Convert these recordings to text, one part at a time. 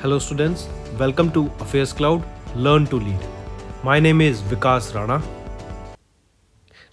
Hello students, welcome to Affairs Cloud, Learn to Lead. My name is Vikas Rana.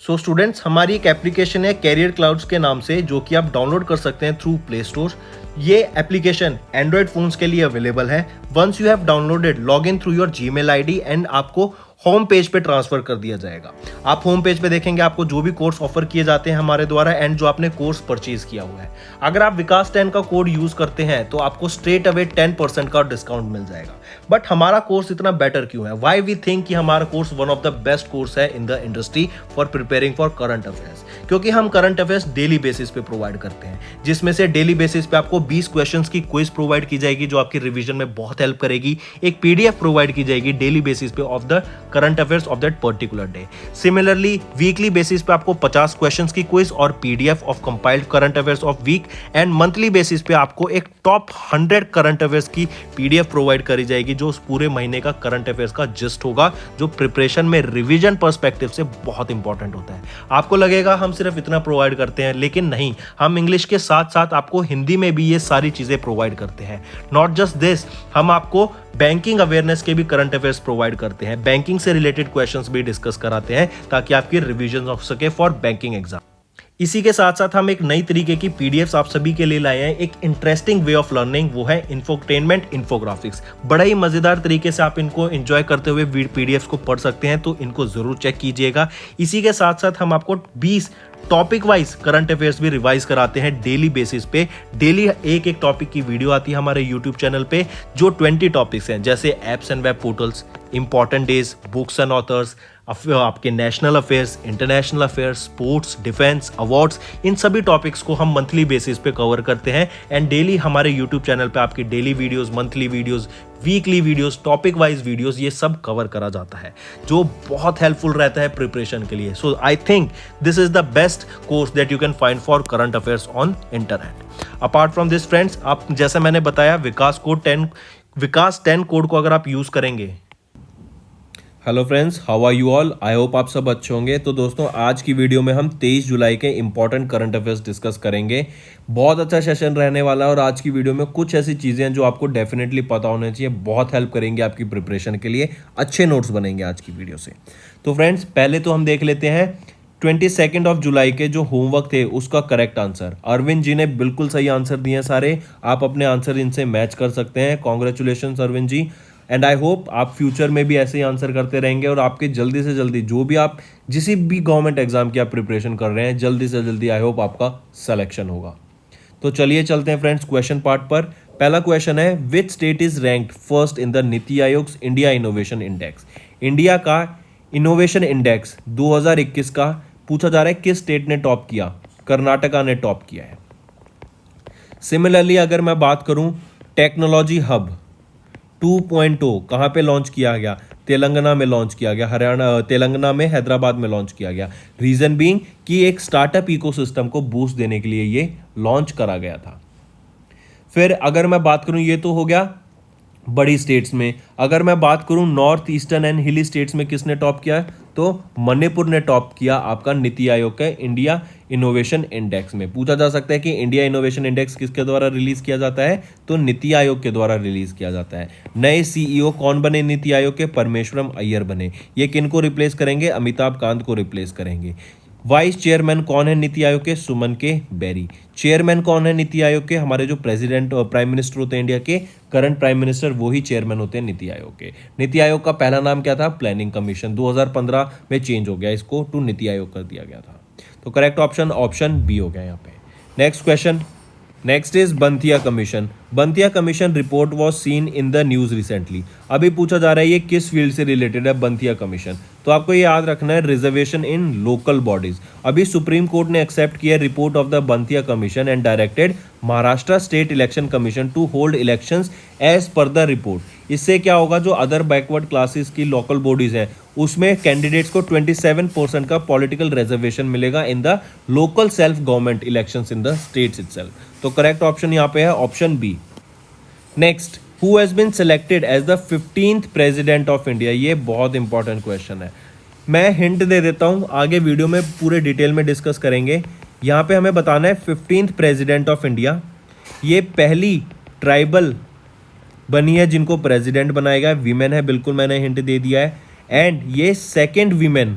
So students, हमारी एक application है career clouds के नाम से, जो कि आप डाउनलोड कर सकते हैं थ्रू प्ले स्टोर। ये एप्लीकेशन एंड्रॉयड फोन्स के लिए अवेलेबल है। Once you have downloaded, log in through your Gmail ID and आपको होम पेज पे ट्रांसफर कर दिया जाएगा। आप होम पेज पे देखेंगे आपको जो भी कोर्स ऑफर किए जाते हैं हमारे द्वारा एंड जो आपने कोर्स परचेज किया हुआ है। अगर आप विकास 10 का कोड यूज करते हैं तो आपको स्ट्रेट अवे 10% का डिस्काउंट मिल जाएगा। बट हमारा कोर्स इतना बेटर क्यों है? वाई वी थिंक कि हमारा course one of the best course है in the industry for preparing for current affairs, क्योंकि हम करंट अफेयर्स डेली बेसिस पे प्रोवाइड करते हैं, जिसमें से डेली बेसिस पे आपको 20 क्वेश्चंस की क्विज प्रोवाइड की जाएगी जो आपकी रिवीजन में बहुत हेल्प करेगी। एक पीडीएफ प्रोवाइड की जाएगी डेली बेसिस पे of the current affairs of that particular day. Similarly weekly basis पे आपको 50 क्वेश्चंस की क्विज और PDF of compiled current affairs of week, and monthly basis पे आपको एक टॉप 100 करंट अफेयर्स की पीडीएफ प्रोवाइड करी जाएगी जो उस पूरे महीने का करंट अफेयर्स का जिस्ट होगा, जो प्रिपरेशन में रिवीजन पर्सपेक्टिव से बहुत इंपॉर्टेंट होता है। आपको लगेगा हम सिर्फ इतना प्रोवाइड करते हैं, लेकिन नहीं, हम इंग्लिश के साथ साथ आपको हिंदी में भी ये सारी चीजें प्रोवाइड करते हैं। नॉट जस्ट दिस, हम आपको बैंकिंग अवेयरनेस के भी करंट अफेयर्स प्रोवाइड करते हैं, बैंकिंग से रिलेटेड क्वेश्चंस भी डिस्कस कराते हैं ताकि आपकी रिवीजन हो सके फॉर बैंकिंग एग्जाम। इसी के साथ साथ हम एक नई तरीके की पीडीएफ्स आप सभी के लिए लाए हैं, एक इंटरेस्टिंग वे ऑफ लर्निंग, वो है इंफोटेनमेंट इन्फोग्राफिक्स। बड़ा ही मजेदार तरीके से आप इनको एंजॉय करते हुए पीडीएफ्स को पढ़ सकते हैं, तो इनको जरूर चेक कीजिएगा। इसी के साथ साथ हम आपको 20 टॉपिक वाइज करंट अफेयर्स भी रिवाइज कराते हैं डेली बेसिस पे। डेली एक एक टॉपिक की वीडियो आती है हमारे यूट्यूब चैनल पे, जो 20 टॉपिक्स हैं, जैसे apps and web portals, important days, books and authors, आपके national affairs, international affairs, sports, defence, awards, इन सभी टॉपिक्स को हम मंथली बेसिस पे कवर करते हैं। एंड डेली हमारे यूट्यूब चैनल पे आपकी daily videos, monthly videos, weekly videos, topic wise videos, ये सब कवर करा जाता है, जो बहुत हेल्पफुल रहता है प्रिपरेशन के लिए। So I think this is the best course that you can find for current affairs on internet. Apart from this friends, आप जैसे मैंने बताया विकास 10 कोड को अगर आप यूज करेंगे। Hello friends, how are you all? I hope आप सब अच्छे होंगे। तो दोस्तों, आज की वीडियो में हम 23 जुलाई के इंपॉर्टेंट करंट अफेयर्स डिस्कस करेंगे। बहुत अच्छा सेशन रहने वाला है और आज की वीडियो में कुछ ऐसी चीज़ें हैं जो आपको डेफिनेटली पता होने चाहिए, बहुत हेल्प करेंगे आपकी प्रिपरेशन के लिए। अच्छे नोट्स बनेंगे आज की वीडियो से। तो फ्रेंड्स, पहले तो हम देख लेते हैं 22 ऑफ जुलाई के जो होमवर्क थे उसका करेक्ट आंसर। अरविंद जी ने बिल्कुल सही आंसर दिए हैं सारे। आप अपने आंसर इनसे मैच कर सकते हैं। Congratulation Arvind ji, and I hope आप फ्यूचर में भी ऐसे ही आंसर करते रहेंगे और आपके जल्दी से जल्दी जो भी आप जिस भी गवर्नमेंट एग्जाम की आप प्रिपरेशन कर रहे हैं, जल्दी से जल्दी आई होप आपका सिलेक्शन होगा। तो चलिए चलते हैं फ्रेंड्स क्वेश्चन पार्ट पर। पहला क्वेश्चन है, which state is ranked first in the NITI Aayog India innovation index? India का इनोवेशन इंडेक्स 2021 का पूछा जा रहा है, किस स्टेट ने टॉप किया? कर्नाटका ने टॉप किया है। सिमिलरली अगर मैं बात करूं, टेक्नोलॉजी हब 2.0 कहाँ पे लॉन्च किया गया? तेलंगाना में लॉन्च किया गया, तेलंगाना में हैदराबाद में लॉन्च किया गया। रीजन बीइंग कि एक स्टार्टअप इकोसिस्टम को बूस्ट देने के लिए ये लॉन्च करा गया था। फिर अगर मैं बात करूं, ये तो हो गया बड़ी स्टेट्स में। अगर मैं बात करूं नॉर्थ ईस्टर्न एंड हिली स्टेट्स में किसने टॉप किया है, तो मणिपुर ने टॉप किया आपका नीति आयोग के इंडिया इनोवेशन इंडेक्स में। पूछा जा सकता है कि इंडिया इनोवेशन इंडेक्स किसके द्वारा रिलीज किया जाता है, तो नीति आयोग के द्वारा रिलीज किया जाता है। नए सीईओ कौन बने नीति आयोग के? परमेश्वरम अय्यर बने। ये किनको रिप्लेस करेंगे? अमिताभ कांत को रिप्लेस करेंगे। वाइस चेयरमैन कौन है नीति आयोग के? सुमन के बेरी। चेयरमैन कौन है नीति आयोग के? हमारे जो प्रेसिडेंट और प्राइम मिनिस्टर होते हैं इंडिया के, करंट प्राइम मिनिस्टर, वही चेयरमैन होते हैं नीति आयोग के। नीति आयोग का पहला नाम क्या था? Planning commission. 2015 में चेंज हो गया, इसको टू नीति आयोग कर दिया गया था। तो करेक्ट ऑप्शन बी हो गया यहाँ पे। Next question, next is Banthia commission. Banthia commission report was seen in the news recently. अभी पूछा जा रहा है ये किस फील्ड से रिलेटेड है बंथिया कमीशन? तो आपको ये याद रखना है, रिजर्वेशन इन लोकल बॉडीज। अभी सुप्रीम कोर्ट ने एक्सेप्ट किया report of the Banthia commission and directed Maharashtra state election commission to hold elections as per the report. इससे क्या होगा, जो अदर बैकवर्ड क्लासेस की लोकल बॉडीज हैं उसमें कैंडिडेट्स को 27% का पॉलिटिकल रिजर्वेशन मिलेगा in the local self government elections in the states itself. तो करेक्ट ऑप्शन यहाँ पे है option B. Next, who has been selected as the 15th president of India? ये बहुत इंपॉर्टेंट क्वेश्चन है। मैं हिंट दे देता हूँ, आगे वीडियो में पूरे डिटेल में डिस्कस करेंगे। यहाँ पे हमें बताना है 15th प्रेसिडेंट ऑफ इंडिया। ये पहली ट्राइबल बनी है जिनको प्रेसिडेंट बनाया गया, वीमेन है, बिल्कुल मैंने हिंट दे दिया है। एंड ये सेकेंड वीमेन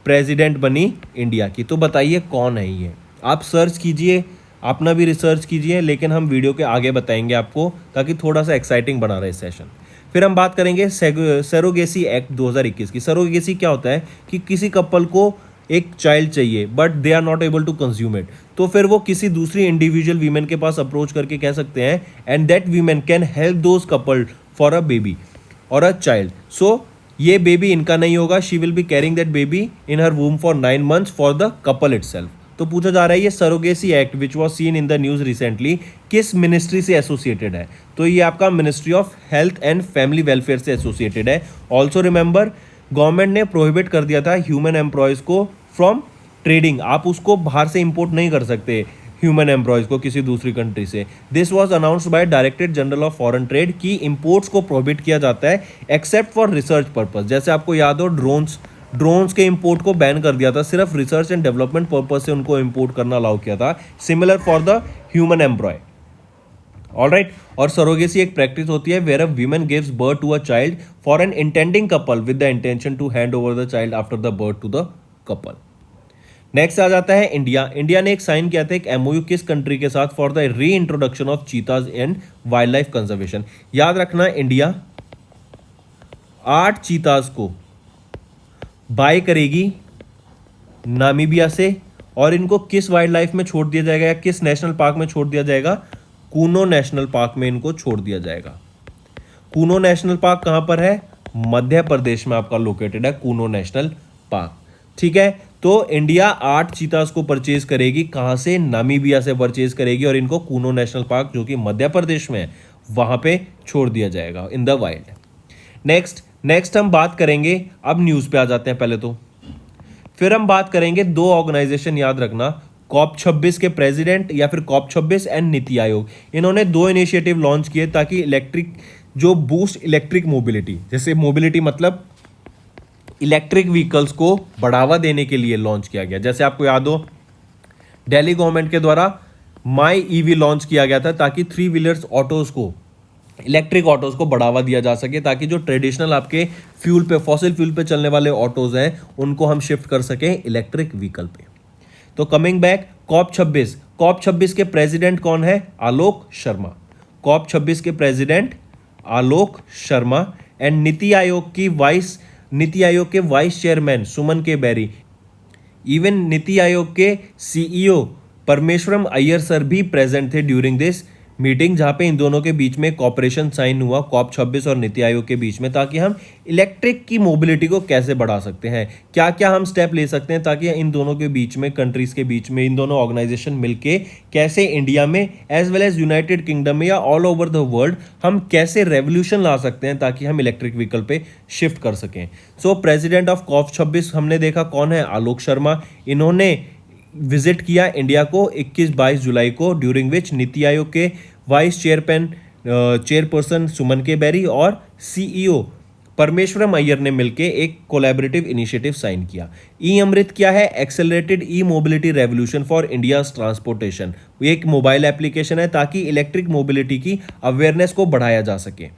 प्रेसिडेंट बनी इंडिया की। तो बताइए कौन है ये? आप सर्च कीजिए, अपना भी रिसर्च कीजिए, लेकिन हम वीडियो के आगे बताएंगे आपको ताकि थोड़ा सा एक्साइटिंग बना रहे सेशन। फिर हम बात करेंगे सरोगेसी एक्ट 2021 की। सरोगेसी क्या होता है कि किसी कपल को एक चाइल्ड चाहिए but they are not able to consume it, तो फिर वो किसी दूसरी इंडिविजुअल वीमेन के पास अप्रोच करके कह सकते हैं and that women can help those couple for a baby और अ चाइल्ड। सो ये बेबी इनका नहीं होगा, she will be carrying that baby in her womb for 9 months for the couple itself. तो पूछा जा रहा है ये surrogacy act which was seen in the news recently किस मिनिस्ट्री से एसोसिएटेड है? तो ये आपका ministry of health and family welfare से एसोसिएटेड है। ऑल्सो रिमेंबर, गवर्नमेंट ने प्रोहिबिट कर दिया था ह्यूमन एम्प्लॉयज को फ्रॉम ट्रेडिंग। आप उसको बाहर से इंपोर्ट नहीं कर सकते ह्यूमन एम्प्लॉयज को किसी दूसरी कंट्री से। This was announced by directorate general of foreign trade कि इंपोर्ट्स को प्रोहिबिट किया जाता है एक्सेप्ट फॉर रिसर्च पर्पस। जैसे आपको याद हो ड्रोन्स के इंपोर्ट को बैन कर दिया था, सिर्फ रिसर्च एंड डेवलपमेंट पर्पस से उनको इंपोर्ट करना अलाउ किया था। Similar for the human employ. Alright. और सरोगेसी एक प्रैक्टिस होती है where a woman gives birth to a child for an intending couple with the intention to hand over the child after the birth to the couple. Next आ जाता है India. India ने एक sign किया था एक एमओयू किस country के साथ फॉर द री introduction of चीताज and wild life conservation. याद रखना, इंडिया 8 चीताज को बाय करेगी नामीबिया से, और इनको किस वाइल्ड लाइफ में छोड़ दिया जाएगा या किस नेशनल पार्क में छोड़ दिया जाएगा? कूनो नेशनल पार्क में इनको छोड़ दिया जाएगा। कूनो नेशनल पार्क कहां पर है? मध्य प्रदेश में आपका लोकेटेड है कूनो नेशनल पार्क। ठीक है, तो इंडिया 8 चीतास को परचेज करेगी, कहां से? नामीबिया से परचेज करेगी, और इनको कूनो नेशनल पार्क जो कि मध्य प्रदेश में है वहां पे छोड़ दिया जाएगा इन द वाइल्ड। नेक्स्ट हम बात करेंगे, अब न्यूज पे आ जाते हैं पहले तो। फिर हम बात करेंगे 2 ऑर्गेनाइजेशन, याद रखना, कॉप 26 के प्रेसिडेंट या फिर कॉप 26 एंड नीति आयोग। इन्होंने 2 इनिशिएटिव लॉन्च किए ताकि इलेक्ट्रिक जो बूस्ट इलेक्ट्रिक मोबिलिटी, जैसे मोबिलिटी मतलब इलेक्ट्रिक व्हीकल्स को बढ़ावा देने के लिए लॉन्च किया गया। जैसे आपको याद हो, दिल्ली गवर्नमेंट के द्वारा माई ईवी लॉन्च किया गया था ताकि 3 व्हीलर्स ऑटोज को, इलेक्ट्रिक ऑटोज को बढ़ावा दिया जा सके, ताकि जो ट्रेडिशनल आपके फ्यूल पे, फॉसिल फ्यूल पे चलने वाले ऑटोज हैं उनको हम शिफ्ट कर सकें इलेक्ट्रिक व्हीकल पे। तो कमिंग बैक, कॉप 26 के प्रेसिडेंट कौन है? आलोक शर्मा। कॉप 26 के प्रेसिडेंट आलोक शर्मा। एंड नीति आयोग के वाइस चेयरमैन सुमन के बेरी। इवन नीति आयोग के सीईओ परमेश्वरम अय्यर सर भी प्रेजेंट थे ड्यूरिंग दिस मीटिंग, जहां पे इन दोनों के बीच में कॉपरेशन साइन हुआ कॉप 26 और नीति आयोग के बीच में, ताकि हम इलेक्ट्रिक की मोबिलिटी को कैसे बढ़ा सकते हैं, क्या क्या हम स्टेप ले सकते हैं ताकि इन दोनों के बीच में, कंट्रीज के बीच में, इन दोनों ऑर्गेनाइजेशन मिलके कैसे इंडिया में as well as United Kingdom में या ऑल ओवर द वर्ल्ड हम कैसे रेवोल्यूशन ला सकते हैं ताकि हम इलेक्ट्रिक व्हीकल पे शिफ्ट कर सकें। सो प्रेसिडेंट ऑफ कॉप 26 हमने देखा कौन है? आलोक शर्मा। इन्होंने विजिट किया इंडिया को 21-22 जुलाई को, ड्यूरिंग विच नीति आयोग के वाइस चेयरपर्सन सुमन के बेरी और सीईओ परमेश्वरम अय्यर ने मिलकर एक कोलैबोरेटिव इनिशिएटिव साइन किया। ई अमृत क्या है? Accelerated E mobility revolution for India transportation. एक मोबाइल एप्लीकेशन है ताकि इलेक्ट्रिक मोबिलिटी की अवेयरनेस को बढ़ाया जा सके।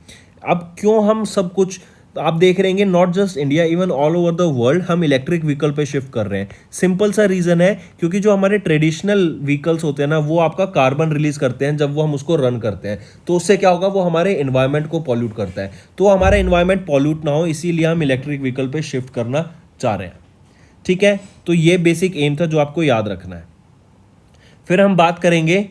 अब क्यों हम सब कुछ, आप देख रहे हैं not just India, even all over the world हम इलेक्ट्रिक व्हीकल पे शिफ्ट कर रहे हैं। सिंपल सा रीजन है, क्योंकि जो हमारे ट्रेडिशनल व्हीकल्स होते हैं ना, वो आपका कार्बन रिलीज करते हैं जब वो हम उसको रन करते हैं, तो उससे क्या होगा, वो हमारे एनवायरनमेंट को पॉल्यूट करता है। तो हमारा एनवायरनमेंट पॉल्यूट ना हो, इसीलिए हम इलेक्ट्रिक व्हीकल पे शिफ्ट करना चाह रहे हैं। ठीक है, तो ये बेसिक एम था जो आपको याद रखना है। फिर हम बात करेंगे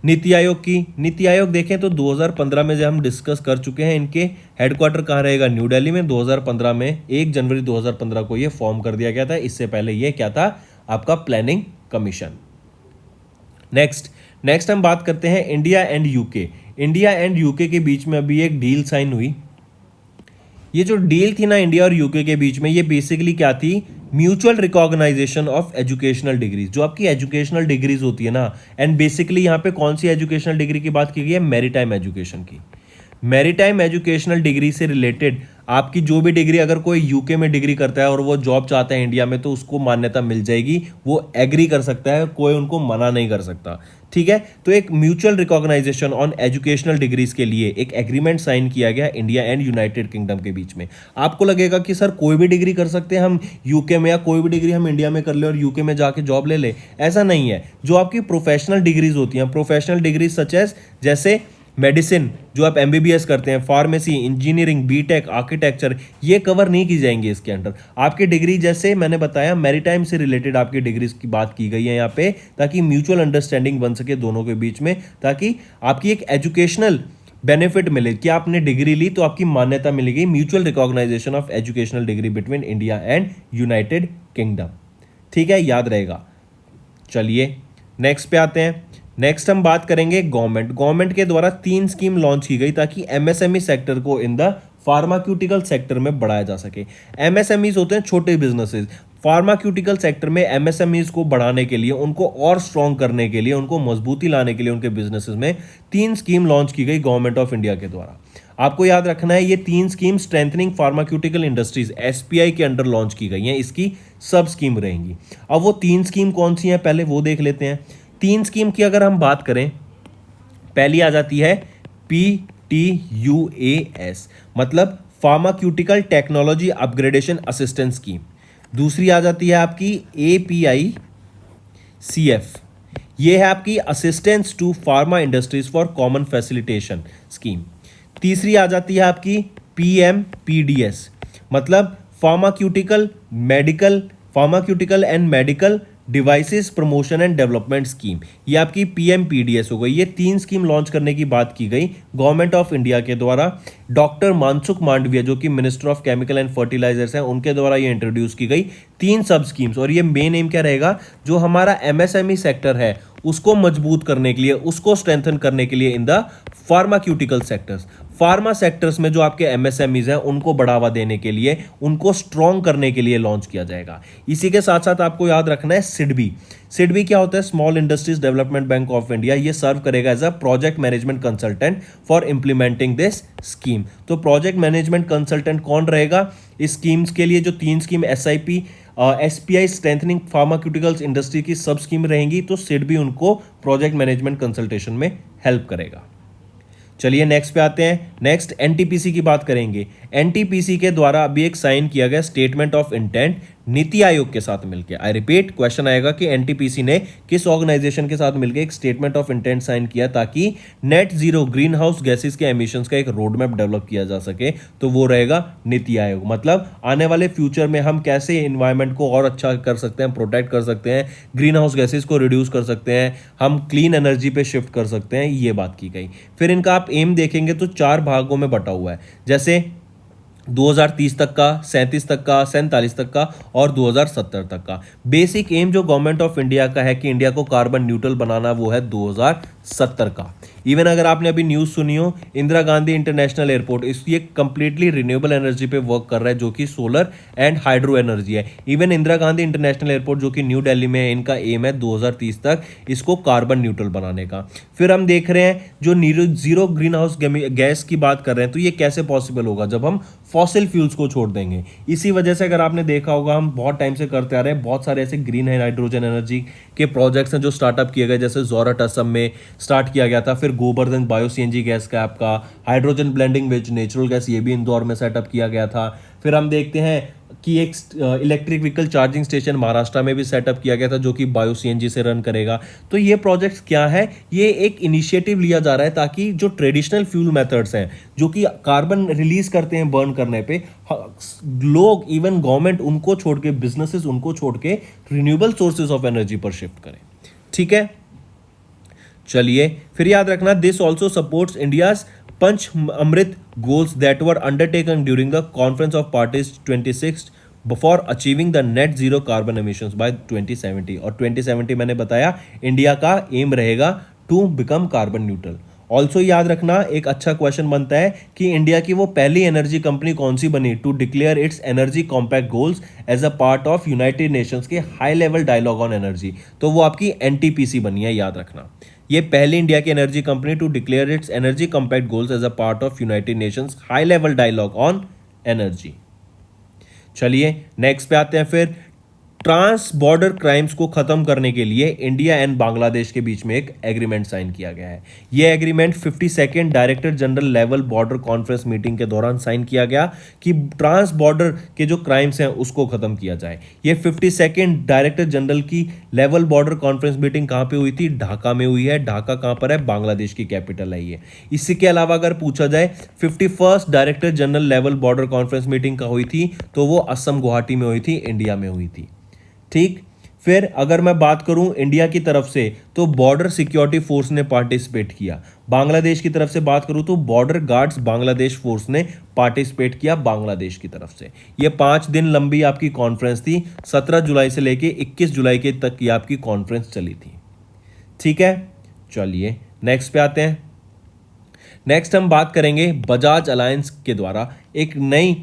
नीति आयोग की। नीति आयोग देखें तो 2015 में जब हम डिस्कस कर चुके हैं, इनके हेडक्वार्टर कहाँ रहेगा? न्यू दिल्ली में। 2015 में 1 जनवरी 2015 को ये फॉर्म कर दिया गया था। इससे पहले ये क्या था? आपका प्लानिंग कमीशन। नेक्स्ट हम बात करते हैं India and UK. India and UK के बीच में अभी एक डील साइन हुई। ये जो डील थी ना इंडिया और यूके के बीच में, ये बेसिकली क्या थी? Mutual recognisation of educational degrees. जो आपकी एजुकेशनल डिग्रीज होती है ना, एंड बेसिकली यहाँ पे कौन सी एजुकेशनल डिग्री की बात की गई है? मैरीटाइम एजुकेशन की। मैरीटाइम एजुकेशनल डिग्री से रिलेटेड आपकी जो भी डिग्री, अगर कोई यूके में डिग्री करता है और वो जॉब चाहता है इंडिया में, तो उसको मान्यता मिल जाएगी, वो एग्री कर सकता है, कोई उनको मना नहीं कर सकता। ठीक है। तो एक mutual recognisation on educational degrees के लिए एक एग्रीमेंट साइन किया गया इंडिया एंड यूनाइटेड किंगडम के बीच में। आपको लगेगा कि सर कोई भी डिग्री कर सकते हैं हम यूके में, या कोई भी डिग्री हम इंडिया में कर ले और यूके में जाके जॉब ले ले, ऐसा नहीं है। जो आपकी प्रोफेशनल डिग्रीज होती हैं, प्रोफेशनल डिग्रीज सच एज जैसे मेडिसिन जो आप एमबीबीएस करते हैं, फार्मेसी, इंजीनियरिंग, बीटेक, आर्किटेक्चर, ये कवर नहीं की जाएंगी इसके अंडर। आपकी डिग्री जैसे मैंने बताया मैरीटाइम से रिलेटेड आपकी डिग्रीज की बात की गई है यहाँ पे, ताकि म्यूचुअल अंडरस्टैंडिंग बन सके दोनों के बीच में, ताकि आपकी एक एजुकेशनल बेनिफिट मिले कि आपने डिग्री ली तो आपकी मान्यता मिलेगी। Mutual recognisation of educational degree between India and United Kingdom, ठीक है, याद रहेगा। चलिए नेक्स्ट पे आते हैं। नेक्स्ट हम बात करेंगे गवर्नमेंट के द्वारा 3 स्कीम लॉन्च की गई ताकि एमएसएमई सेक्टर को इन द फार्माक्यूटिकल सेक्टर में बढ़ाया जा सके। एमएसएमईज होते हैं छोटे बिजनेसेस। फार्माक्यूटिकल सेक्टर में एमएसएमईज को बढ़ाने के लिए, उनको और स्ट्रॉन्ग करने के लिए, उनको मजबूती लाने के लिए उनके बिजनेसेस में 3 स्कीम लॉन्च की गई गवर्नमेंट ऑफ इंडिया के द्वारा। आपको याद रखना है ये 3 scheme strengthening pharmaceutical industries SPI के अंडर लॉन्च की गई हैं, इसकी सब स्कीम रहेंगी। अब वो 3 स्कीम कौन सी हैं पहले वो देख लेते हैं। 3 स्कीम की अगर हम बात करें, पहली आ जाती है PTUAS, मतलब pharmaceutical technology upgradation assistance scheme. दूसरी आ जाती है आपकी APICF, ये है आपकी assistance to pharma industries for common facilitation scheme. तीसरी आ जाती है आपकी PMPDS, मतलब pharmaceutical and medical devices promotion and development scheme, ये आपकी PMPDS हो गई। ये 3 स्कीम लॉन्च करने की बात की गई गवर्नमेंट ऑफ इंडिया के द्वारा। डॉक्टर मानसुख मांडविया जो कि minister of chemical and fertilisers हैं, उनके द्वारा ये इंट्रोड्यूस की गई 3 सब स्कीम्स। और ये मेन एम क्या रहेगा, जो हमारा MSME सेक्टर है उसको मजबूत करने के लिए, उसको स्ट्रेंथन करने के लिए in the pharmaceutical sectors, pharma sectors में जो आपके एमएसएमईज हैं उनको बढ़ावा देने के लिए, उनको स्ट्रॉन्ग करने के लिए लॉन्च किया जाएगा। इसी के साथ साथ आपको याद रखना है सिडबी क्या होता है, small industries development bank of India. ये सर्व करेगा as a project management consultant for implementing this scheme. तो प्रोजेक्ट मैनेजमेंट कंसल्टेंट कौन रहेगा इस स्कीम्स के लिए, जो 3 scheme SIP SPI strengthening pharmaceuticals industry की सब स्कीम रहेंगी, तो सिडबी उनको प्रोजेक्ट मैनेजमेंट कंसल्टेशन में हेल्प करेगा। चलिए नेक्स्ट पे आते हैं। नेक्स्ट एनटीपीसी की बात करेंगे। एनटीपीसी के द्वारा अभी एक साइन किया गया statement of intent NITI Aayog के साथ मिलकर। आई रिपीट, क्वेश्चन आएगा कि एनटीपीसी ने किस ऑर्गेनाइजेशन के साथ मिलकर एक स्टेटमेंट ऑफ इंटेंट साइन किया ताकि net zero green house gases के एमिशंस का एक रोड मैप डेवलप किया जा सके, तो वो रहेगा नीति आयोग। मतलब आने वाले फ्यूचर में हम कैसे एनवायरमेंट को और अच्छा कर सकते हैं, प्रोटेक्ट कर सकते हैं, ग्रीन हाउस गैसेस को रिड्यूस कर सकते हैं, हम क्लीन एनर्जी पे शिफ्ट कर सकते हैं, ये बात की गई। फिर इनका आप एम देखेंगे तो 4 भागों में बटा हुआ है, जैसे 2030 तक का, 37 तक का, 47 तक का और 2070 तक का। बेसिक एम जो गवर्नमेंट ऑफ इंडिया का है कि इंडिया को कार्बन न्यूट्रल बनाना, वो है 2070 का। इवन अगर आपने अभी न्यूज़ सुनी हो, इंदिरा गांधी इंटरनेशनल एयरपोर्ट इसकी एक कंप्लीटली रिन्यूएबल एनर्जी पे वर्क कर रहा है, जो कि सोलर एंड हाइड्रो एनर्जी है। Even Indira Gandhi international airport जो कि न्यू दिल्ली में है, इनका एम है 2030 तक इसको कार्बन न्यूट्रल बनाने का। फिर हम देख रहे हैं जो जीरो ग्रीन हाउस गैस की बात कर रहे हैं, तो ये कैसे पॉसिबल होगा जब हम फॉसिल फ्यूल्स को छोड़ देंगे। इसी वजह से अगर आपने देखा होगा, हम बहुत टाइम से करते आ रहे हैं, बहुत सारे ऐसे ग्रीन हाइड्रोजन एनर्जी के प्रोजेक्ट्स हैं जो स्टार्टअप किए गए, जैसे जोरट असम में स्टार्ट किया गया था। फिर गोवर्धन बायो सीएनजी गैस का आपका hydrogen blending with natural gas, ये भी इंदौर में सेटअप किया गया था। फिर हम देखते हैं कि एक electric vehicle charging station Maharashtra में भी सेटअप किया गया था जो कि बायो सीएनजी से रन करेगा। तो ये प्रोजेक्ट्स क्या है, ये एक इनिशिएटिव लिया जा रहा है ताकि जो ट्रेडिशनल फ्यूल मेथड्स हैं जो कि कार्बन रिलीज करते हैं बर्न करने पे, लोग इवन गवर्नमेंट उनको छोड़ के, बिजनेसेस उनको छोड़ के रिन्यूएबल सोर्सेज ऑफ एनर्जी पर शिफ्ट करें। ठीक है, चलिए फिर याद रखना, this also supports India's Panchamrit goals that were undertaken during the Conference of Parties 26 for achieving the net zero carbon emissions by 2070। और 2070 मैंने बताया इंडिया का एम रहेगा to become carbon neutral. Also याद रखना, एक अच्छा क्वेश्चन बनता है कि इंडिया की वो पहली एनर्जी कंपनी कौन सी बनी to declare its energy compact goals as a part of United Nations के high level dialogue on energy, तो वो आपकी एनटीपीसी बनी है, याद रखना। ये पहली इंडिया की energy company to declare its energy compact goals as a part of United Nations high level dialogue on energy. चलिए नेक्स्ट पे आते हैं। फिर ट्रांस बॉर्डर क्राइम्स को खत्म करने के लिए इंडिया एंड बांग्लादेश के बीच में एक एग्रीमेंट साइन किया गया है। यह agreement 52nd director general level border conference meeting के दौरान साइन किया गया कि ट्रांस बॉर्डर के जो क्राइम्स हैं उसको खत्म किया जाए। यह 52nd डायरेक्टर जनरल की लेवल बॉर्डर कॉन्फ्रेंस मीटिंग कहां पे हुई थी? ढाका में हुई है। ढाका कहां पर है? बांग्लादेश की कैपिटल है ये। इसी के अलावा अगर पूछा जाए 51st director general level border conference meeting कहाँ हुई थी, तो वो असम गुवाहाटी में हुई थी, इंडिया में हुई थी। ठीक, फिर अगर मैं बात करूं इंडिया की तरफ से तो बॉर्डर सिक्योरिटी फोर्स ने पार्टिसिपेट किया। बांग्लादेश की तरफ से बात करूं तो बॉर्डर गार्ड्स बांग्लादेश फोर्स ने पार्टिसिपेट किया बांग्लादेश की तरफ से। यह 5 दिन लंबी आपकी कॉन्फ्रेंस थी। 17 जुलाई से लेके 21 जुलाई के तक ये आपकी कॉन्फ्रेंस चली थी। ठीक है, चलिए नेक्स्ट पे आते हैं। नेक्स्ट हम बात करेंगे बजाज अलायंस के द्वारा एक नई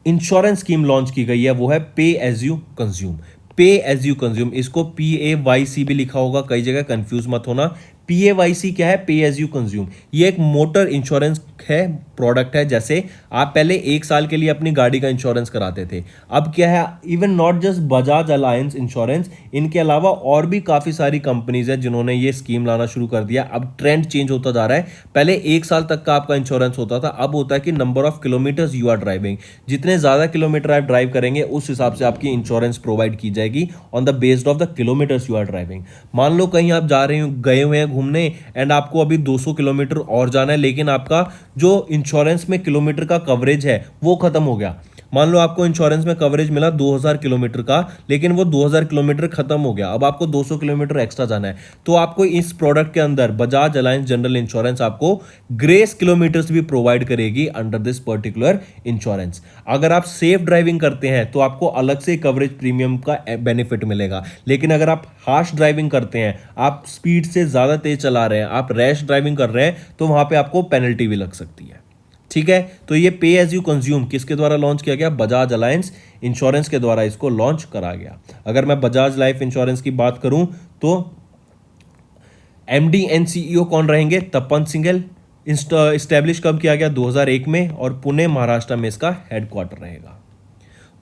इंश्योरेंस स्कीम लॉन्च की गई है, वो है पे एज यू कंज्यूम। पे एज यू कंज्यूम, इसको PAYC भी लिखा होगा, कई जगह कंफ्यूज मत होना। PAYC क्या है? पे एज यू कंज्यूम। ये एक मोटर इंश्योरेंस है, प्रोडक्ट है। जैसे आप पहले 1 साल के लिए अपनी गाड़ी का इंश्योरेंस कराते थे, अब क्या है, even not just Bajaj alliance insurance, इनके अलावा और भी काफी सारी कंपनीज है जिन्होंने ये स्कीम लाना शुरू कर दिया। अब ट्रेंड चेंज होता जा रहा है। पहले 1 साल तक का आपका इंश्योरेंस होता था, अब होता है कि number of kilometres you are driving, जितने ज्यादा किलोमीटर आप ड्राइव करेंगे उस हिसाब से आपकी इंश्योरेंस प्रोवाइड की जाएगी on the based of the kilometres you are driving. मान लो कहीं आप जा रहे हो, गए हुए हैं घूमने, एंड आपको अभी 200 किलोमीटर और जाना है, लेकिन आपका जो इंश्योरेंस में किलोमीटर का कवरेज है वो खत्म हो गया। मान लो आपको इंश्योरेंस में कवरेज मिला 2000 किलोमीटर का, लेकिन वो 2000 किलोमीटर खत्म हो गया, अब आपको 200 किलोमीटर एक्स्ट्रा जाना है, तो आपको इस प्रोडक्ट के अंदर बजाज अलायंस जनरल इंश्योरेंस आपको ग्रेस किलोमीटर्स भी प्रोवाइड करेगी अंडर दिस पर्टिकुलर इंश्योरेंस। अगर आप सेफ ड्राइविंग करते हैं तो आपको अलग से कवरेज प्रीमियम का बेनिफिट मिलेगा, लेकिन अगर आप हार्श ड्राइविंग करते हैं, आप स्पीड से ज्यादा तेज चला रहे हैं, आप रैश ड्राइविंग कर रहे हैं, तो वहां पे आपको पेनल्टी भी लग सकती है। ठीक है, तो ये पे एज यू कंज्यूम किसके द्वारा लॉन्च किया गया? बजाज अलायंस इंश्योरेंस के द्वारा इसको लॉन्च करा गया। अगर मैं बजाज लाइफ इंश्योरेंस की बात करूं तो MD एंड CEO कौन रहेंगे? तपन सिंघल। इस्टेब्लिश कब किया गया? 2001 में, और पुणे महाराष्ट्र में इसका हेडक्वार्टर रहेगा।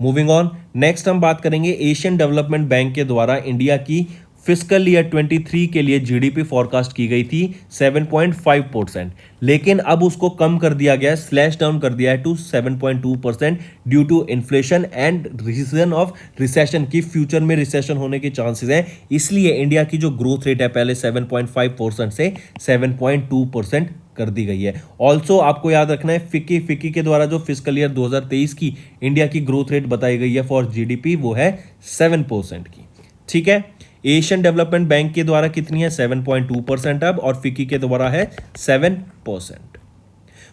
मूविंग ऑन, नेक्स्ट हम बात करेंगे एशियन डेवलपमेंट बैंक के द्वारा इंडिया की फिस्कल ईयर 23 के लिए GDP फॉरकास्ट की गई थी 7.5%, लेकिन अब उसको कम कर दिया गया है, स्लैश डाउन कर दिया है to 7.2% due to inflation and reason of recession, की फ्यूचर में रिसेशन होने के चांसेस हैं। इसलिए इंडिया की जो ग्रोथ रेट है पहले 7.5% से 7.2% कर दी गई है। ऑल्सो आपको याद रखना है फिक्की के द्वारा जो फिस्कल ईयर 2023 की इंडिया की ग्रोथ रेट बताई गई है फॉर GDP, वो है 7% की। ठीक है, एशियन डेवलपमेंट बैंक के द्वारा कितनी है? 7.2% अब, और फिक्की के द्वारा है 7%।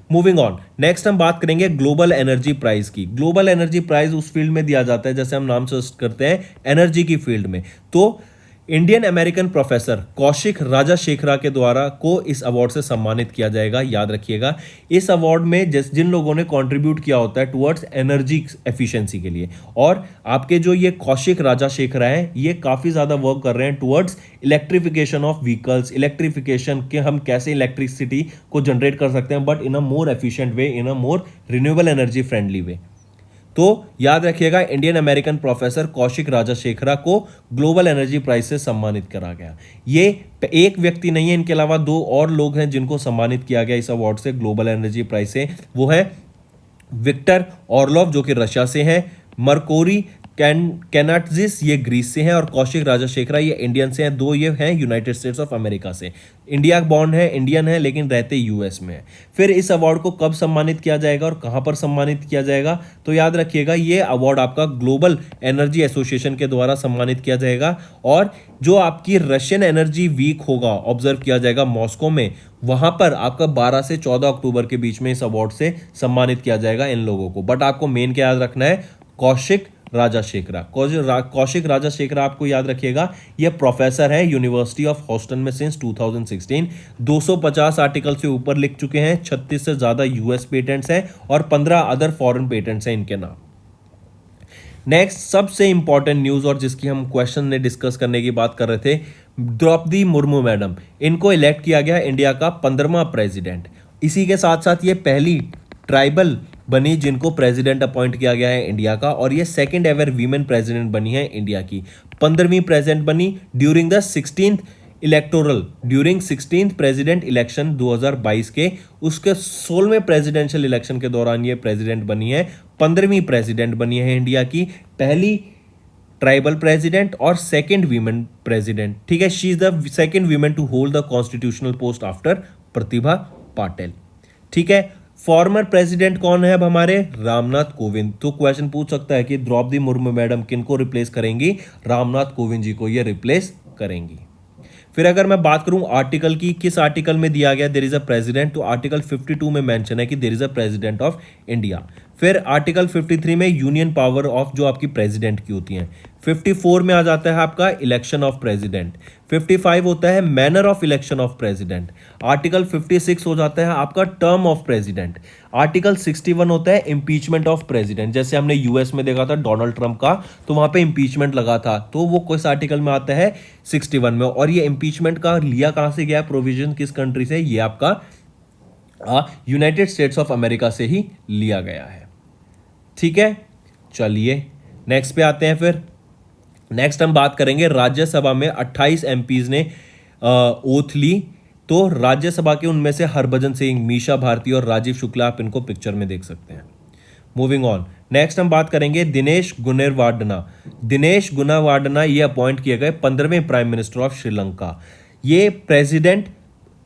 मूविंग ऑन, नेक्स्ट हम बात करेंगे ग्लोबल एनर्जी प्राइस की। ग्लोबल एनर्जी प्राइस उस फील्ड में दिया जाता है, जैसे हम नाम से करते हैं, एनर्जी की फील्ड में। तो इंडियन अमेरिकन प्रोफेसर कौशिक राजाशेखरा के द्वारा को इस अवार्ड से सम्मानित किया जाएगा। याद रखिएगा, इस अवार्ड में जिन लोगों ने कंट्रीब्यूट किया होता है टुवर्ड्स एनर्जी एफिशिएंसी के लिए, और आपके जो ये कौशिक राजाशेखरा है, ये काफ़ी ज़्यादा वर्क कर रहे हैं towards electrification of vehicles, electrification के हम कैसे इलेक्ट्रिसिटी को जनरेट कर सकते हैं, but in a more efficient way, in a more renewable energy friendly way. तो याद रखिएगा, इंडियन अमेरिकन प्रोफेसर कौशिक राजाशेखरा को ग्लोबल एनर्जी प्राइज से सम्मानित करा गया। ये एक व्यक्ति नहीं है, इनके अलावा 2 और लोग हैं जिनको सम्मानित किया गया इस अवार्ड से, ग्लोबल एनर्जी प्राइज से। वो है विक्टर ऑर्लोव जो कि रशिया से है, मरकोरी कैनाटजिस ये ग्रीस से हैं, और कौशिक राजाशेखरा ये इंडियन से हैं। 2 ये हैं यूनाइटेड स्टेट्स ऑफ अमेरिका से। इंडिया बॉर्न है, इंडियन है, लेकिन रहते US में है। फिर इस अवार्ड को कब सम्मानित किया जाएगा और कहां पर सम्मानित किया जाएगा? तो याद रखिएगा, ये अवार्ड आपका ग्लोबल एनर्जी एसोसिएशन के द्वारा सम्मानित किया जाएगा, और जो आपकी रशियन एनर्जी वीक होगा ऑब्जर्व किया जाएगा मॉस्को में, वहां पर आपका 12 से 14 अक्टूबर के बीच में इस अवार्ड से सम्मानित किया जाएगा इन लोगों को। बट आपको मेन क्या याद रखना है? कौशिक राजाशेखरा। कौशिक राजाशेखरा आपको याद रखिएगा, यह प्रोफेसर है यूनिवर्सिटी ऑफ हॉस्टन में सिंस 2016। 250 आर्टिकल से ऊपर लिख चुके हैं, 36 से ज्यादा US पेटेंट्स हैं, और 15 अदर फॉरेन पेटेंट्स हैं इनके नाम। नेक्स्ट सबसे इंपॉर्टेंट न्यूज, और जिसकी हम क्वेश्चन ने डिस्कस करने की बात कर रहे थे, द्रौपदी मुर्मू मैडम, इनको इलेक्ट किया गया इंडिया का 15वां प्रेसिडेंट। इसी के साथ साथ ये पहली ट्राइबल बनी जिनको प्रेसिडेंट अपॉइंट किया गया है इंडिया का, और ये सेकंड एवर वीमेन प्रेसिडेंट बनी है इंडिया की। 15वीं प्रेसिडेंट बनी during the 16th president election 2022 के, उसके 16वें प्रेसिडेंशियल इलेक्शन के दौरान ये प्रेसिडेंट बनी है। 15वीं प्रेसिडेंट बनी है इंडिया की, पहली ट्राइबल प्रेसिडेंट और सेकंड वीमेन प्रेसिडेंट। ठीक है, she is the second women to hold the constitutional post after Pratibha Patil. ठीक है, फॉर्मर प्रेसिडेंट कौन है अब हमारे? रामनाथ कोविंद। तो क्वेश्चन पूछ सकता है कि द्रौपदी मुर्मू मैडम किनको रिप्लेस करेंगी? रामनाथ कोविंद जी को ये रिप्लेस करेंगी। फिर अगर मैं बात करूं आर्टिकल की, किस आर्टिकल में दिया गया देयर इज अ प्रेसिडेंट, तो आर्टिकल 52 में मेंशन है कि there is a president of India. फिर आर्टिकल 53 में यूनियन पावर ऑफ जो आपकी प्रेसिडेंट की होती हैं। 54 में आ जाता है आपका इलेक्शन ऑफ प्रेसिडेंट। 55 होता है manner of election of president. Article 56 हो जाता है आपका टर्म ऑफ प्रेसिडेंट। आर्टिकल 61 होता है इम्पीचमेंट ऑफ प्रेसिडेंट। जैसे हमने यूएस में देखा था डोनाल्ड ट्रंप का, तो वहां पे इम्पीचमेंट लगा था, तो वो किस आर्टिकल में आता है? 61 में। और ये इम्पीचमेंट का लिया कहां से गया प्रोविजन, किस कंट्री से? ये आपका यूनाइटेड स्टेट्स ऑफ अमेरिका से ही लिया गया है। ठीक है, चलिए नेक्स्ट पे आते हैं। फिर नेक्स्ट हम बात करेंगे राज्यसभा में 28 एमपीज ने ओथ ली। तो राज्यसभा के उनमें से हरभजन सिंह, मीशा भारती और राजीव शुक्ला, आप इनको पिक्चर में देख सकते हैं। मूविंग ऑन, नेक्स्ट हम बात करेंगे दिनेश गुनेवार्डना। दिनेश गुनेवार्डना ये अपॉइंट किए गए 15वें प्राइम मिनिस्टर ऑफ श्रीलंका। ये प्रेसिडेंट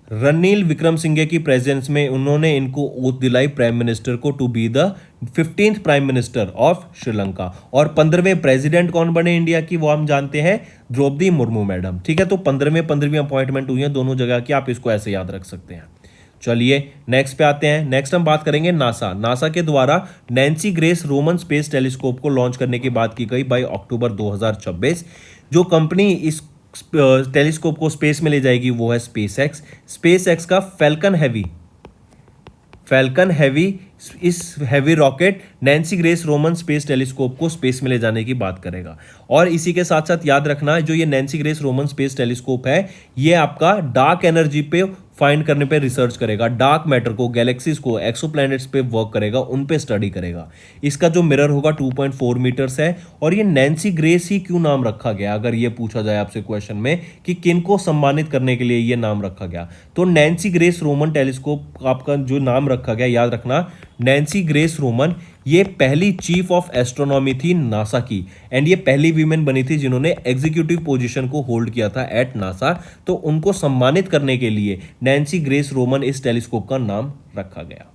रणनील विक्रमसिंघे की प्रेजेंस में उन्होंने इनको ओथ दिलाई प्राइम मिनिस्टर को to be the 15th prime minister of Sri Lanka. और 15वें प्रेसिडेंट कौन बने इंडिया की, वो हम जानते हैं द्रौपदी मुर्मू मैडम। ठीक है, तो 15वीं अपॉइंटमेंट हुई है दोनों जगह की, आप इसको ऐसे याद रख सकते हैं। चलिए नेक्स्ट पे आते हैं। नेक्स्ट हम बात करेंगे नासा के द्वारा Nancy Grace Roman space telescope को लॉन्च करने की बात की गई बाई अक्टूबर 2026। जो कंपनी इस टेलीस्कोप को स्पेस में ले जाएगी वो है स्पेसएक्स का फैल्कन हैवी इस heavy rocket Nancy Grace Roman space telescope को स्पेस में ले जाने की बात करेगा। और इसी के साथ साथ याद रखना, जो ये Nancy Grace Roman space telescope है, ये आपका डार्क एनर्जी पे फाइंड करने पे रिसर्च करेगा, डार्क मैटर को, गैलेक्सीज को, एक्सोप्लैनेट्स पे वर्क करेगा, उन पे स्टडी करेगा। इसका जो मिरर होगा 2.4 मीटर्स है। और ये नैन्सी ग्रेस ही क्यों नाम रखा गया, अगर ये पूछा जाए आपसे क्वेश्चन में कि किन को सम्मानित करने के लिए ये नाम रखा गया, तो नैन्सी ग्रेस रोमन टेलीस्कोप आपका जो नाम रखा गया, याद रखना नैन्सी ग्रेस रोमन, ये पहली चीफ ऑफ एस्ट्रोनॉमी थी नासा की, एंड ये पहली वीमेन बनी थी जिन्होंने एग्जीक्यूटिव पोजीशन को होल्ड किया था एट नासा। तो उनको सम्मानित करने के लिए नैन्सी ग्रेस रोमन इस टेलीस्कोप का नाम रखा गया।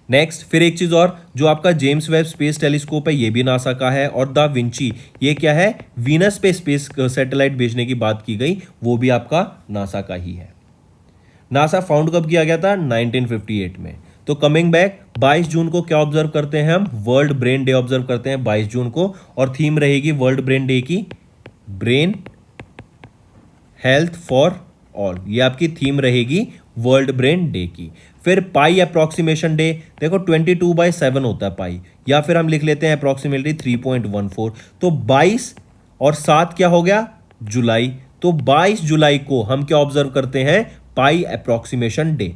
नेक्स्ट, फिर एक चीज और, जो आपका जेम्स वेब स्पेस टेलीस्कोप है ये भी नासा का है। और दा विंची, ये क्या है? वीनस पे स्पेस सैटेलाइट भेजने की बात की गई, वो भी आपका नासा का ही है। नासा फाउंड कब किया गया था? 1958 में। तो कमिंग बैक, 22 जून को क्या ऑब्जर्व करते हैं हम? वर्ल्ड ब्रेन डे ऑब्जर्व करते हैं 22 जून को। और थीम रहेगी वर्ल्ड ब्रेन डे की ब्रेन हेल्थ फॉर ऑल, ये आपकी थीम रहेगी वर्ल्ड ब्रेन डे की। फिर पाई अप्रोक्सीमेशन डे, देखो 22/7 होता है पाई, या फिर हम लिख लेते हैं अप्रोक्सीमेटली 3.14। तो 22 और 7 क्या हो गया? जुलाई। तो 22 जुलाई को हम क्या ऑब्जर्व करते हैं? पाई अप्रोक्सीमेशन डे।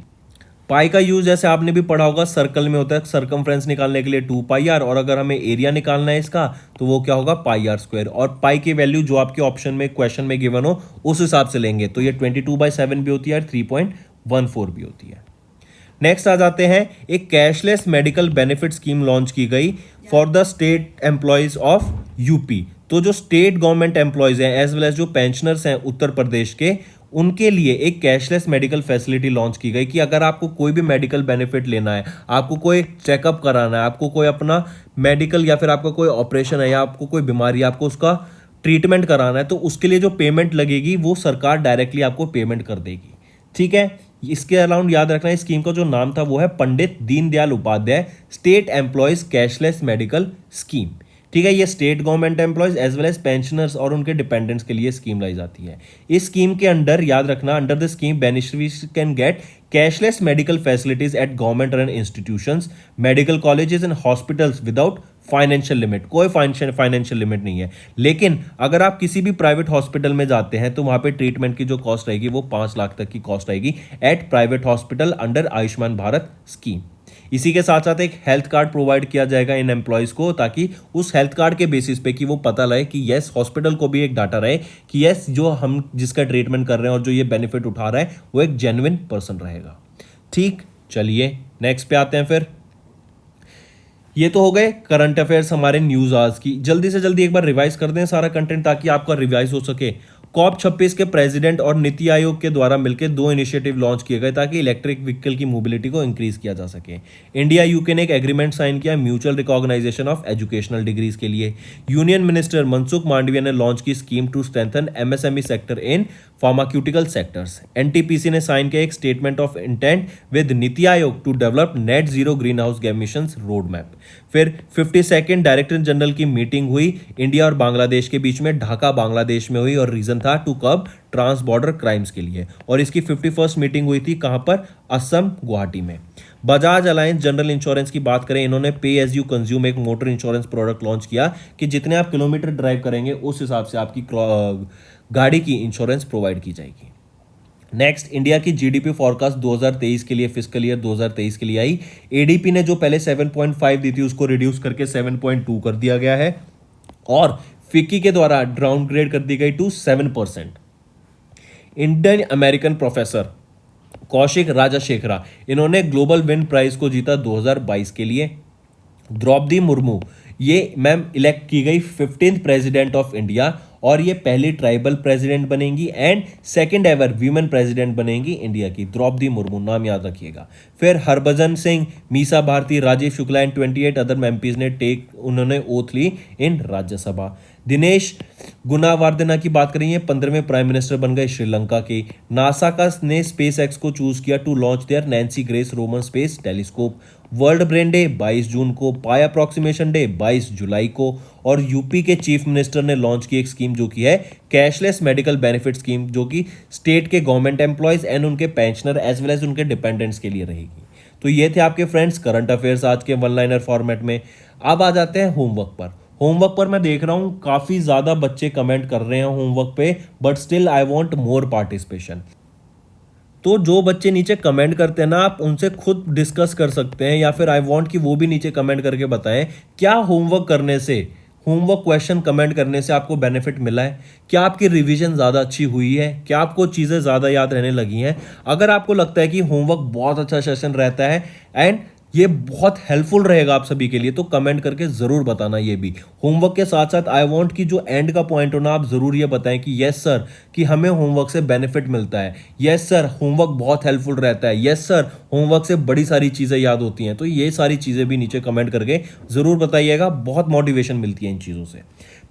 पाई का यूज जैसे आपने भी पढ़ा होगा, सर्कल में होता है, सर्कमफ्रेंस निकालने के लिए 2πr, और अगर हमें एरिया निकालना है इसका तो वो क्या होगा? πr²। और पाई की वैल्यू जो आपके ऑप्शन में क्वेश्चन में गिवन हो उस हिसाब से लेंगे, तो ये 22/7 भी होती है और 3.14 भी होती है। नेक्स्ट आ जाते हैं, एक cashless medical benefit scheme launch की गई for the state employees of UP. तो जो स्टेट गवर्नमेंट एम्प्लॉयज हैं एज वेल एज जो पेंशनर्स हैं उत्तर प्रदेश के, उनके लिए एक कैशलेस मेडिकल फैसिलिटी लॉन्च की गई कि अगर आपको कोई भी मेडिकल बेनिफिट लेना है, आपको कोई चेकअप कराना है, आपको कोई अपना मेडिकल या फिर आपका कोई ऑपरेशन है या आपको कोई बीमारी है, आपको उसका ट्रीटमेंट कराना है, तो उसके लिए जो पेमेंट लगेगी वो सरकार डायरेक्टली आपको पेमेंट कर देगी। ठीक है, इसके अलाउंड याद रखना है स्कीम का जो नाम था वो है Pandit Deendayal Upadhyay state employees cashless medical scheme. ठीक है, ये state government employees as well as pensioners और उनके डिपेंडेंट्स के लिए स्कीम लाई जाती है। इस स्कीम के अंडर याद रखना, under the scheme beneficiaries can get cashless medical facilities eight government run institutions, medical colleges and hospitals without financial limit. कोई फाइनेंशियल लिमिट नहीं है, लेकिन अगर आप किसी भी प्राइवेट हॉस्पिटल में जाते हैं तो वहां पे ट्रीटमेंट की जो कॉस्ट आएगी वो 5 लाख तक की कॉस्ट आएगी at private hospital under Ayushman Bharat scheme. इसी के साथ साथ एक हेल्थ कार्ड प्रोवाइड किया जाएगा इन एम्प्लॉयज को, ताकि उस हेल्थ कार्ड के बेसिस पे कि वो पता लगे कि यस हॉस्पिटल को भी एक डाटा रहे कि यस जो हम जिसका ट्रीटमेंट कर रहे हैं और जो ये बेनिफिट उठा रहा है वो एक जेन्युइन पर्सन रहेगा। ठीक, चलिए नेक्स्ट पे आते हैं। फिर ये तो हो गए करंट अफेयर्स हमारे न्यूज आज की। जल्दी से जल्दी एक बार रिवाइज कर दें सारा कंटेंट ताकि आपका रिवाइज हो सके। कॉप 26 के प्रेसिडेंट और नीति आयोग के द्वारा मिलकर 2 इनिशिएटिव लॉन्च किए गए ताकि इलेक्ट्रिक व्हीकल की मोबिलिटी को इंक्रीज किया जा सके। इंडिया यूके ने एक एग्रीमेंट साइन किया mutual recognisation of educational degrees के लिए। यूनियन मिनिस्टर मनसुख मांडविया ने लॉन्च की scheme to strengthen MSME sector in pharmaceutical sectors. NTPC ने साइन किया एक statement of intent with NITI Aayog to develop net zero green house emissions road map. फिर 52nd director general की meeting हुई इंडिया और बांग्लादेश के बीच में, ढाका बांग्लादेश में हुई और रीजन था to curb trans border crimes के लिए। और इसकी 51st मीटिंग हुई थी कहां पर? असम, गुवाहाटी में। बजाज अलायंस जनरल इंश्योरेंस की बात करें, इन्होंने पे एज यू कंज्यूम एक मोटर इंश्योरेंस प्रोडक्ट लॉन्च किया कि जितने आप किलोमीटर ड्राइव करेंगे उस हिसाब से आपकी गाड़ी की इंश्योरेंस प्रोवाइड की जाएगी। नेक्स्ट, इंडिया की जीडीपी फॉरकास्ट 2023 के लिए, फिस्कल ईयर 2023 के लिए आई। एडीपी ने जो पहले 7.5 दी थी उसको रिड्यूस करके 7.2 कर दिया गया है और फिक्की के द्वारा डाउनग्रेड कर दी गई to 7%। Indian American professor Kaushik Rajashekhara, इन्होंने ग्लोबल विन प्राइज को जीता 2022 के लिए। द्रौपदी मुर्मू, ये मैम इलेक्ट की गई 15th प्रेसिडेंट ऑफ इंडिया और ये पहली ट्राइबल प्रेसिडेंट बनेंगी and second ever women president बनेंगी इंडिया की। द्रौपदी मुर्मू, नाम याद रखिएगा। फिर Harbhajan Singh, Misa Bharti, Rajiv Shukla and 28 other MPs ने उन्होंने ओथ ली इन राज्यसभा। दिनेश गुनावर्धना की बात करें, 15वें प्राइम मिनिस्टर बन गए श्रीलंका के। नासा का ने स्पेस एक्स को चूज किया to launch their Nancy Grace Roman space telescope. World brain day 22 जून को, पाई अप्रोक्सीमेशन डे 22 जुलाई को और यूपी के चीफ मिनिस्टर ने लॉन्च की एक स्कीम जो कि है कैशलेस मेडिकल बेनिफिट स्कीम, जो कि स्टेट के गवर्नमेंट एम्प्लॉयज एंड उनके पेंशनर एज वेल एज उनके डिपेंडेंट्स के लिए रहेगी। तो ये थे आपके फ्रेंड्स करंट अफेयर्स आज के वन लाइनर फॉर्मेट में। अब आ जाते हैं होमवर्क पर। होमवर्क पर मैं देख रहा हूं काफी ज्यादा बच्चे कमेंट कर रहे हैं होमवर्क पे, but still I want more participation. तो जो बच्चे नीचे कमेंट करते हैं ना, आप उनसे खुद डिस्कस कर सकते हैं या फिर आई वांट कि वो भी नीचे कमेंट करके बताएं क्या होमवर्क करने से, होमवर्क क्वेश्चन कमेंट करने से आपको बेनिफिट मिला है, क्या आपकी रिवीजन ज़्यादा अच्छी हुई है, क्या आपको चीज़ें ज़्यादा याद रहने लगी हैं। अगर आपको लगता है कि होमवर्क बहुत अच्छा सेशन रहता है एंड ये बहुत हेल्पफुल रहेगा आप सभी के लिए, तो कमेंट करके ज़रूर बताना। ये भी होमवर्क के साथ साथ आई वांट कि जो एंड का पॉइंट हो ना, आप ज़रूर ये बताएं कि यस सर कि हमें होमवर्क से बेनिफिट मिलता है, यस सर होमवर्क बहुत हेल्पफुल रहता है, यस सर होमवर्क से बड़ी सारी चीज़ें याद होती हैं। तो ये सारी चीज़ें भी नीचे कमेंट करके ज़रूर बताइएगा, बहुत मोटिवेशन मिलती है इन चीज़ों से।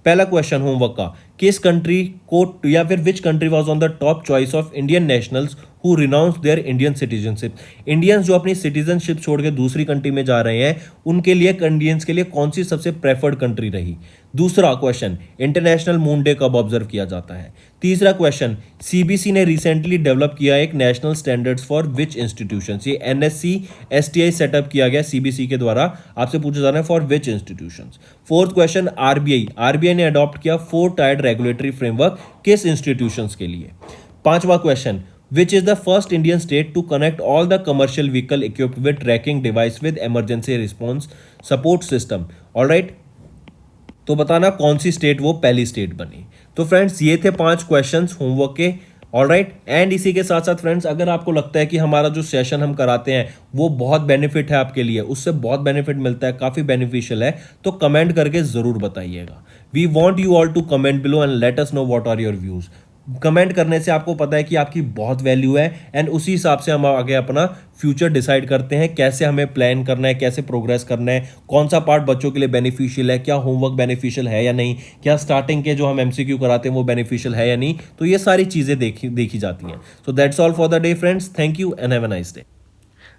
पहला क्वेश्चन होमवर्क का, किस कंट्री को या फिर which country was on the top choice of Indian nationals who renounce their Indian citizenship. Indians जो अपनी सिटीजनशिप छोड़ के दूसरी कंट्री में जा रहे हैं, उनके लिए इंडियंस के लिए कौन सी सबसे प्रेफर्ड कंट्री रही। दूसरा क्वेश्चन, इंटरनेशनल मून डे कब ऑब्जर्व किया जाता है। तीसरा क्वेश्चन, सीबीसी ने रिसेंटली डेवलप किया एक national standards for which institutions. ये एनएससी एसटीआई सेटअप किया गया सीबीसी के द्वारा, आपसे पूछा जा रहा है for which institutions. Fourth question, RBI ने अडॉप्ट किया 4 टायर्ड रेगुलेटरी फ्रेमवर्क किस इंस्टीट्यूशंस के लिए। पांचवा question, which is the first Indian state to connect all the commercial vehicle equipped with tracking device with emergency response support system. All right? तो बताना कौन सी state वो पहली स्टेट बनी। तो फ्रेंड्स ये थे 5 क्वेश्चंस होमवर्क के। ऑल राइट, एंड इसी के साथ साथ फ्रेंड्स अगर आपको लगता है कि हमारा जो सेशन हम कराते हैं वो बहुत बेनिफिट है आपके लिए, उससे बहुत बेनिफिट मिलता है, काफ़ी बेनिफिशियल है, तो कमेंट करके ज़रूर बताइएगा। We want you all to comment below and let us know what are your views. Comment करने से आपको पता है कि आपकी बहुत वैल्यू है एंड उसी हिसाब से हम आगे अपना फ्यूचर डिसाइड करते हैं, कैसे हमें प्लान करना है, कैसे प्रोग्रेस करना है, कौन सा पार्ट बच्चों के लिए बेनिफिशियल है, क्या होमवर्क बेनिफिशियल है या नहीं, क्या स्टार्टिंग के जो हम एमसीक्यू कराते हैं वो बेनिफिशियल है या नहीं। तो ये सारी चीज़ें देखी जाती हैं। So that's all for the day friends, thank you and have a nice day.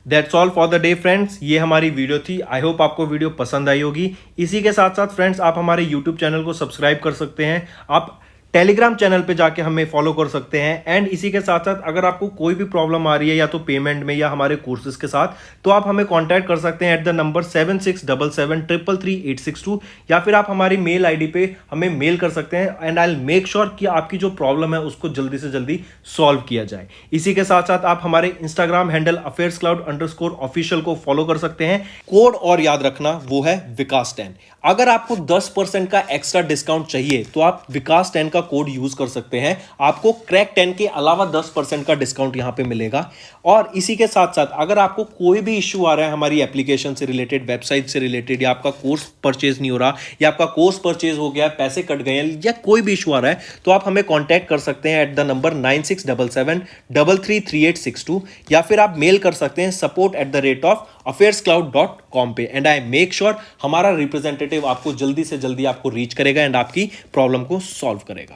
That's all for the day friends, ये हमारी वीडियो थी। आई होप आपको वीडियो पसंद आई होगी। इसी के साथ साथ फ्रेंड्स आप हमारे यूट्यूब चैनल को सब्सक्राइब कर सकते हैं। आप टेलीग्राम चैनल पे जाके हमें फॉलो कर सकते हैं। एंड इसी के साथ साथ अगर आपको कोई भी प्रॉब्लम आ रही है या तो पेमेंट में या हमारे कोर्सेज के साथ, तो आप हमें कांटेक्ट कर सकते हैं एट द नंबर 7677333862, या फिर आप हमारी मेल आईडी पे हमें मेल कर सकते हैं and I will make sure कि आपकी जो प्रॉब्लम है उसको जल्दी से जल्दी सॉल्व किया जाए। इसी के साथ साथ आप हमारे इंस्टाग्राम हैंडल affairscloud_official को फॉलो कर सकते हैं। कोड और याद रखना, वो है विकास 10। अगर आपको 10% का एक्स्ट्रा डिस्काउंट चाहिए तो आप विकास 10 का कोड यूज कर सकते हैं, आपको क्रैक 10 के अलावा 10% का डिस्काउंट यहां पे मिलेगा। और इसी के साथ साथ अगर आपको कोई भी इश्यू आ रहा है हमारी एप्लीकेशन से रिलेटेड, वेबसाइट से रिलेटेड, या आपका कोर्स परचेज नहीं हो रहा, या आपका कोर्स परचेज हो गया, पैसे कट गए हैं, या कोई भी इशू आ रहा है, तो आप हमें कॉन्टैक्ट कर सकते हैं एट द नंबर 9677333862, या फिर आप मेल कर सकते हैं support@affairscloud.com पे। एंड आई मेक श्योर हमारा रिप्रेजेंटेटिव आपको जल्दी से जल्दी आपको रीच करेगा एंड आपकी प्रॉब्लम को सॉल्व करेगा।